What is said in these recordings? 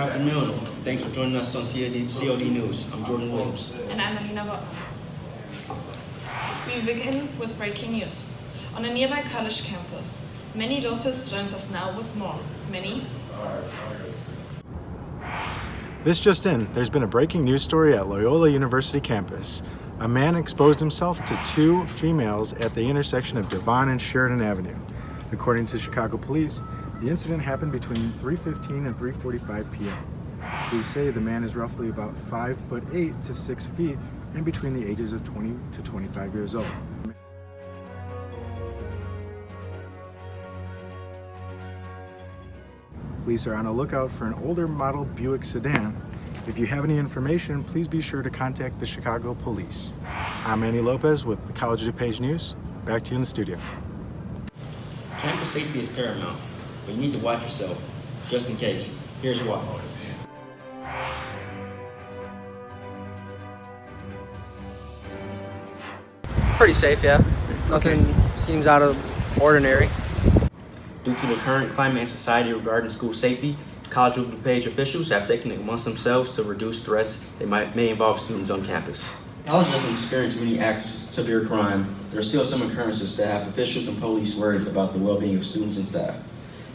afternoon. Thanks for joining us on COD News. I'm Jordan Williams. And I'm Alina Wortmann. We begin with breaking news. On a nearby college campus, Manny Lopez joins us now with more. Manny? This just in, there's been a breaking news story at Loyola University campus. A man exposed himself to two females at the intersection of Devon and Sheridan Avenue. According to Chicago police, the incident happened between 3:15 and 3:45 p.m. Police say the man is roughly about 5'8" to 6 feet and between the ages of 20 to 25 years old. Police are on the lookout for an older model Buick sedan. If you have any information, please be sure to contact the Chicago Police. I'm Manny Lopez with the College of DuPage News. Back to you in the studio. Campus safety is paramount, but you need to watch yourself, just in case. Here's why. Pretty safe, yeah. Nothing seems out of ordinary. Due to the current climate in society regarding school safety, College of DuPage officials have taken it amongst themselves to reduce threats that may involve students on campus. College doesn't experience many acts of severe crime. There are still some occurrences that have officials and police worried about the well-being of students and staff.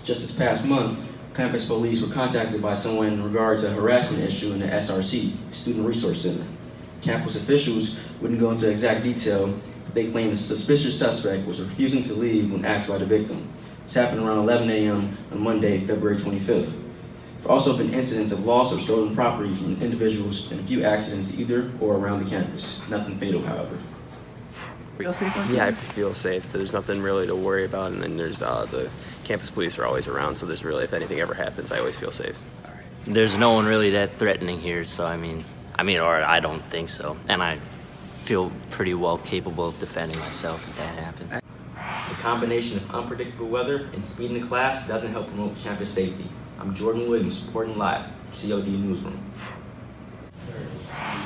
Just this past month, campus police were contacted by someone in regards to a harassment issue in the SRC, Student Resource Center. Campus officials wouldn't go into exact detail, but they claimed the suspicious suspect was refusing to leave when asked by the victim. This happened around 11 a.m. on Monday, February 25th. There have also been incidents of loss or stolen property from individuals and a few accidents either or around the campus. Nothing fatal, however. Yeah, I feel safe. There's nothing really to worry about, and then there's the campus police are always around, so there's really, if anything ever happens, I always feel safe. There's no one really that threatening here, so I mean, or I don't think so, and I feel pretty well capable of defending myself if that happens. The combination of unpredictable weather and speed in class doesn't help promote campus safety. I'm Jordan Williams, reporting live, COD Newsroom.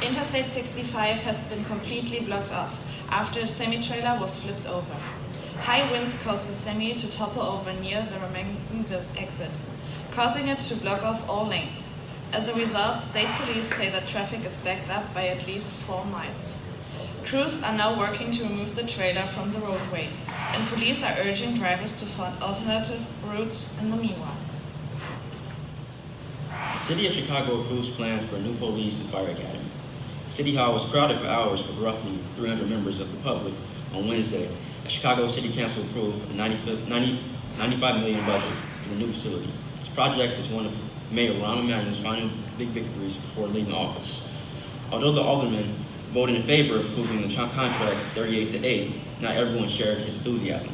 Interstate 65 has been completely blocked off after a semi-trailer was flipped over. High winds caused the semi to topple over near the remaining exit, causing it to block off all lanes. As a result, state police say that traffic is backed up by at least 4 miles. Crews are now working to remove the trailer from the roadway, and police are urging drivers to find alternative routes in the meanwhile. The City of Chicago approves plans for a new police and fire academy. City Hall was crowded for hours with roughly 300 members of the public on Wednesday as Chicago City Council approved a $95 million budget for the new facility. This project is one of Mayor Rahm Emanuel's final big victories before leaving office. Although the aldermen voted in favor of approving the contract 38-8, not everyone shared his enthusiasm.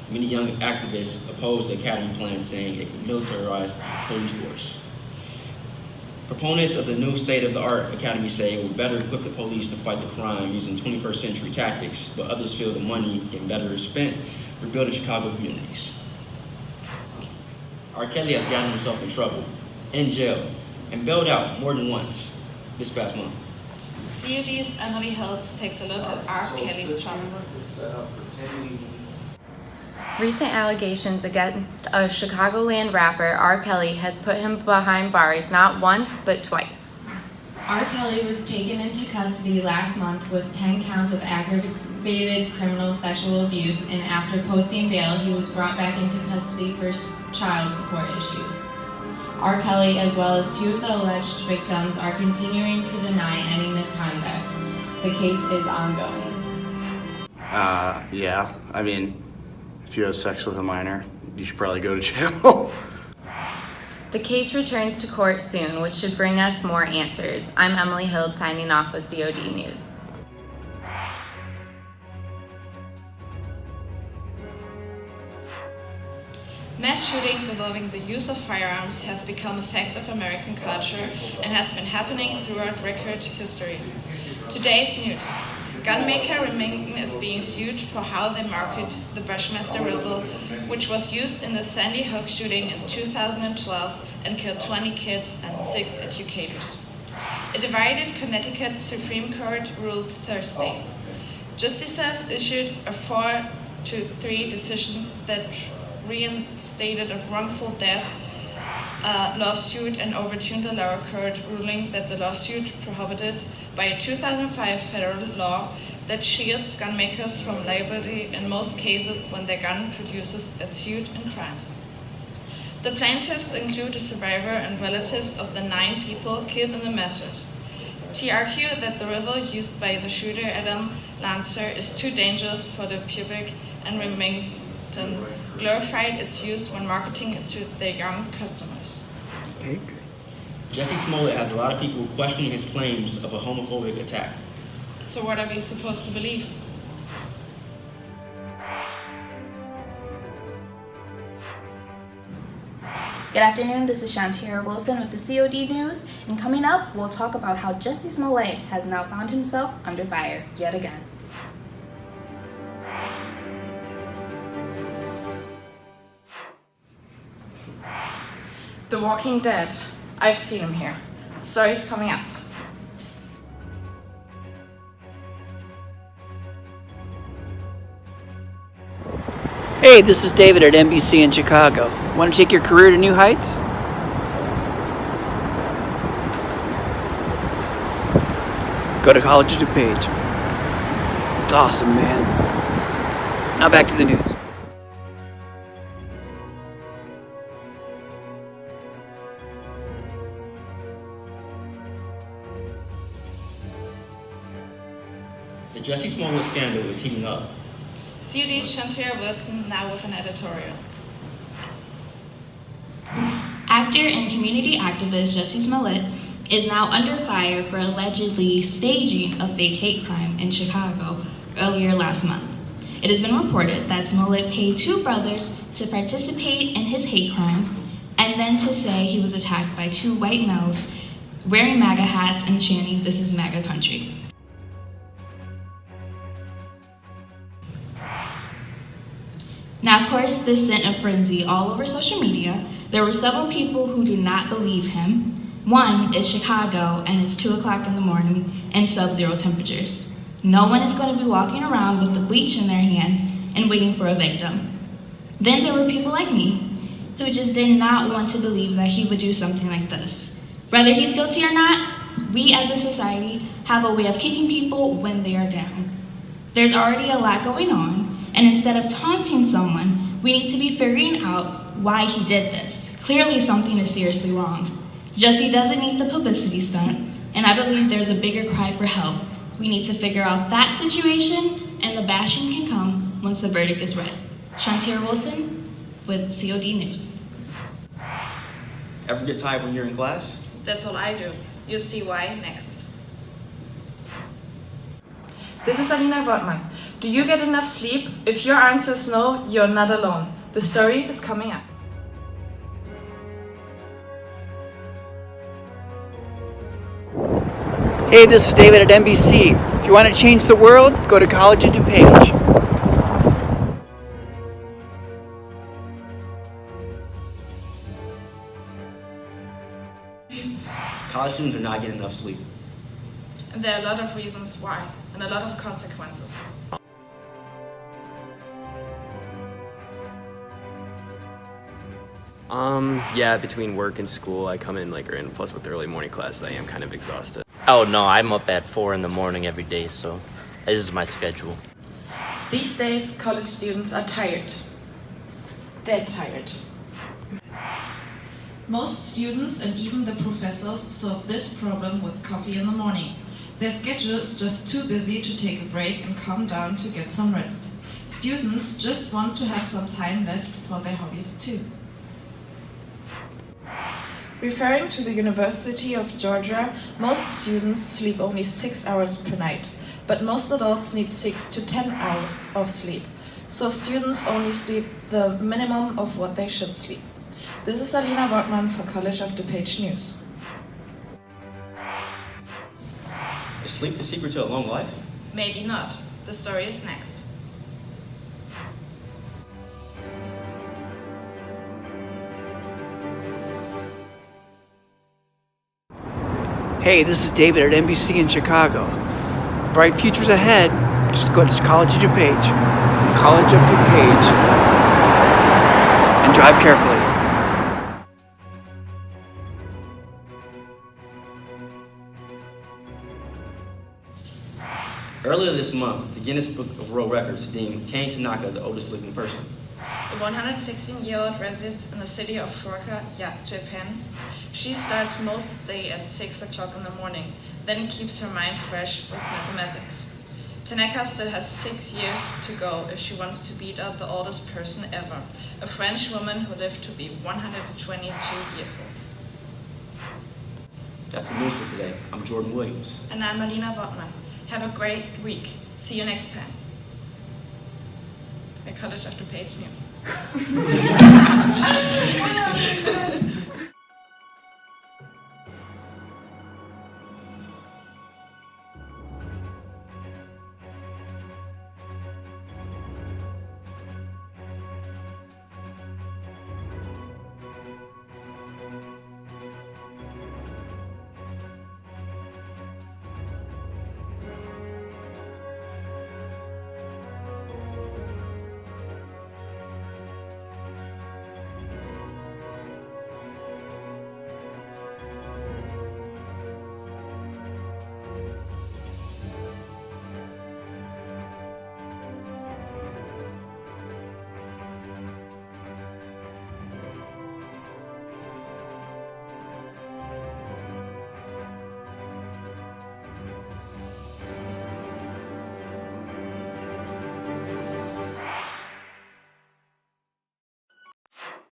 Many young activists opposed the academy plan, saying it could militarize police force. Proponents of the new state-of-the-art academy say it will better equip the police to fight the crime using 21st century tactics, but others feel the money can better spent rebuilding Chicago communities. R. Kelly has gotten himself in trouble, in jail, and bailed out more than once this past month. COD's Emily Hiltz takes a look at R. Kelly's trouble. Recent allegations against a Chicagoland rapper, R. Kelly, has put him behind bars not once, but twice. R. Kelly was taken into custody last month with 10 counts of aggravated criminal sexual abuse, and after posting bail, he was brought back into custody for child support issues. R. Kelly, as well as 2 of the alleged victims, are continuing to deny any misconduct. The case is ongoing. Yeah, I mean, if you have sex with a minor, you should probably go to jail. The case returns to court soon, which should bring us more answers. I'm Emily Hild, signing off with COD News. Mass shootings involving the use of firearms have become a fact of American culture and has been happening throughout record history. Today's news. Gunmaker Remington is being sued for how they market the Bushmaster rifle, which was used in the Sandy Hook shooting in 2012 and killed 20 kids and 6 educators. A divided Connecticut Supreme Court ruled Thursday. Justices issued a 4-3 decision that reinstated a wrongful death lawsuit and overturned the lower court ruling that the lawsuit prohibited by a 2005 federal law that shields gun makers from liability in most cases when their gun produces a suit in crimes. The plaintiffs include the survivor and relatives of the 9 people killed in the massacre. They argue that the rifle used by the shooter Adam Lancer is too dangerous for the public, and Remington glorified its use when marketing it to their young customers. Okay, good. Jesse Smollett has a lot of people questioning his claims of a homophobic attack. So what are we supposed to believe? Good afternoon, this is Shantiera Wilson with the COD News, and coming up, we'll talk about how Jesse Smollett has now found himself under fire yet again. The Walking Dead. I've seen him here. The story's coming up. Hey, this is David at NBC in Chicago. Want to take your career to new heights? Go to college at DuPage. It's awesome, man. Now back to the news. The Jesse Smollett scandal is heating up. COD's Shantiera Wilson now with an editorial. Actor and community activist Jesse Smollett is now under fire for allegedly staging a fake hate crime in Chicago earlier last month. It has been reported that Smollett paid 2 brothers to participate in his hate crime and then to say he was attacked by 2 white males wearing MAGA hats and chanting, "This is MAGA country." Now, of course, this sent a frenzy all over social media. There were several people who do not believe him. One is Chicago, and it's 2 o'clock in the morning and sub-zero temperatures. No one is going to be walking around with the bleach in their hand and waiting for a victim. Then there were people like me who just did not want to believe that he would do something like this. Whether he's guilty or not, we as a society have a way of kicking people when they are down. There's already a lot going on, and instead of taunting someone, we need to be figuring out why he did this. Clearly something is seriously wrong. Jesse doesn't need the publicity stunt, and I believe there's a bigger cry for help. We need to figure out that situation, and the bashing can come once the verdict is read. Shantiera Wilson with COD News. Ever get tired when you're in class? That's all I do. You'll see why next. This is Alina Wortmann. Do you get enough sleep? If your answer is no, you're not alone. The story is coming up. Hey, this is David at NBC. If you want to change the world, go to college at DuPage. College students are not getting enough sleep. And there are a lot of reasons why, and a lot of consequences. Yeah, between work and school, I come in like, and plus with the early morning class, I am kind of exhausted. Oh no, I'm up at 4 in the morning every day, so this is my schedule. These days, college students are tired. Dead tired. Most students and even the professors solve this problem with coffee in the morning. Their schedule is just too busy to take a break and calm down to get some rest. Students just want to have some time left for their hobbies too. Referring to the University of Georgia, most students sleep only 6 hours per night, but most adults need 6 to 10 hours of sleep. So students only sleep the minimum of what they should sleep. This is Alina Wortmann for College of DuPage News. Is sleep the secret to a long life? Maybe not. The story is next. Hey, this is David at NBC in Chicago. Bright futures ahead. Just go to College of DuPage. College of DuPage. And drive carefully. Earlier this month, the Guinness Book of World Records deemed Kane Tanaka the oldest living person. The 116-year-old resides in the city of Fukuoka, Japan. She starts most day at 6 o'clock in the morning, then keeps her mind fresh with mathematics. Tanaka still has 6 years to go if she wants to beat out the oldest person ever, a French woman who lived to be 122 years old. That's the news for today. I'm Jordan Williams. And I'm Alina Wortmann. Have a great week. See you next time. I cut it after page news.